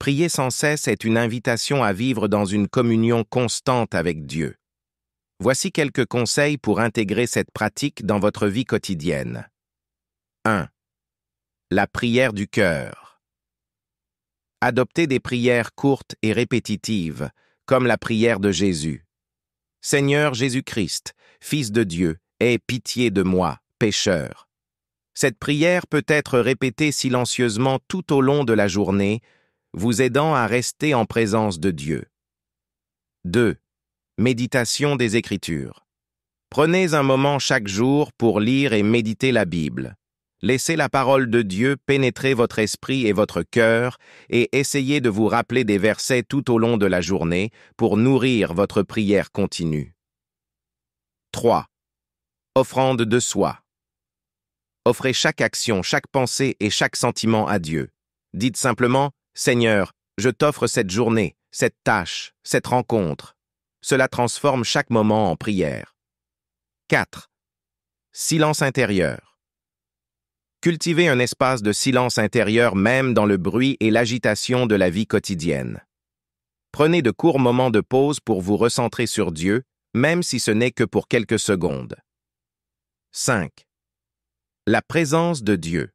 Prier sans cesse est une invitation à vivre dans une communion constante avec Dieu. Voici quelques conseils pour intégrer cette pratique dans votre vie quotidienne. 1. La prière du cœur. Adoptez des prières courtes et répétitives, comme la prière de Jésus. Seigneur Jésus-Christ, Fils de Dieu, aie pitié de moi, pécheur. Cette prière peut être répétée silencieusement tout au long de la journée, vous aidant à rester en présence de Dieu. 2. Méditation des Écritures. Prenez un moment chaque jour pour lire et méditer la Bible. Laissez la parole de Dieu pénétrer votre esprit et votre cœur et essayez de vous rappeler des versets tout au long de la journée pour nourrir votre prière continue. 3. Offrande de soi. Offrez chaque action, chaque pensée et chaque sentiment à Dieu. Dites simplement « Seigneur, je t'offre cette journée, cette tâche, cette rencontre. » Cela transforme chaque moment en prière. 4. Silence intérieur. Cultivez un espace de silence intérieur même dans le bruit et l'agitation de la vie quotidienne. Prenez de courts moments de pause pour vous recentrer sur Dieu, même si ce n'est que pour quelques secondes. 5. La présence de Dieu.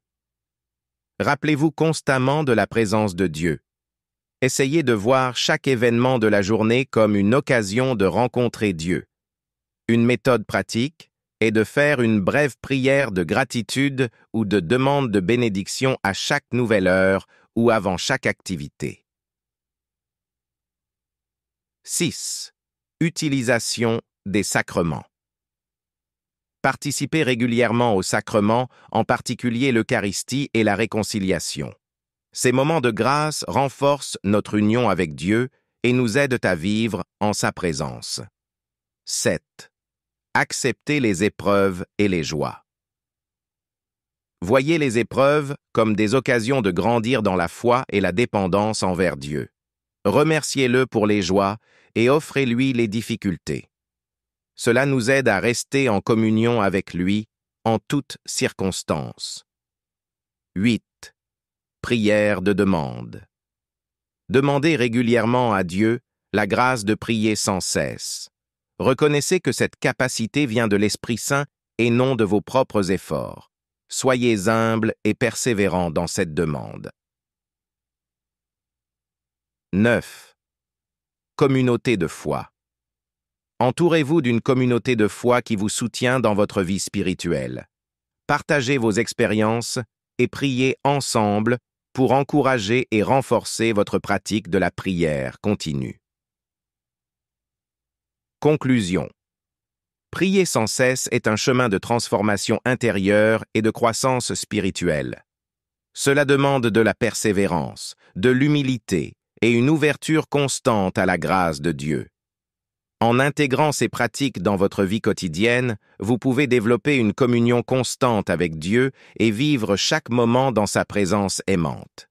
Rappelez-vous constamment de la présence de Dieu. Essayez de voir chaque événement de la journée comme une occasion de rencontrer Dieu. Une méthode pratique est de faire une brève prière de gratitude ou de demande de bénédiction à chaque nouvelle heure ou avant chaque activité. 6. Utilisation des sacrements. Participez régulièrement aux sacrements, en particulier l'Eucharistie et la réconciliation. Ces moments de grâce renforcent notre union avec Dieu et nous aident à vivre en sa présence. 7. Accepter les épreuves et les joies. Voyez les épreuves comme des occasions de grandir dans la foi et la dépendance envers Dieu. Remerciez-le pour les joies et offrez-lui les difficultés. Cela nous aide à rester en communion avec lui en toutes circonstances. 8. Prière de demande. Demandez régulièrement à Dieu la grâce de prier sans cesse. Reconnaissez que cette capacité vient de l'Esprit Saint et non de vos propres efforts. Soyez humbles et persévérants dans cette demande. 9. Communauté de foi. Entourez-vous d'une communauté de foi qui vous soutient dans votre vie spirituelle. Partagez vos expériences et priez ensemble pour encourager et renforcer votre pratique de la prière continue. Conclusion. Prier sans cesse est un chemin de transformation intérieure et de croissance spirituelle. Cela demande de la persévérance, de l'humilité et une ouverture constante à la grâce de Dieu. En intégrant ces pratiques dans votre vie quotidienne, vous pouvez développer une communion constante avec Dieu et vivre chaque moment dans sa présence aimante.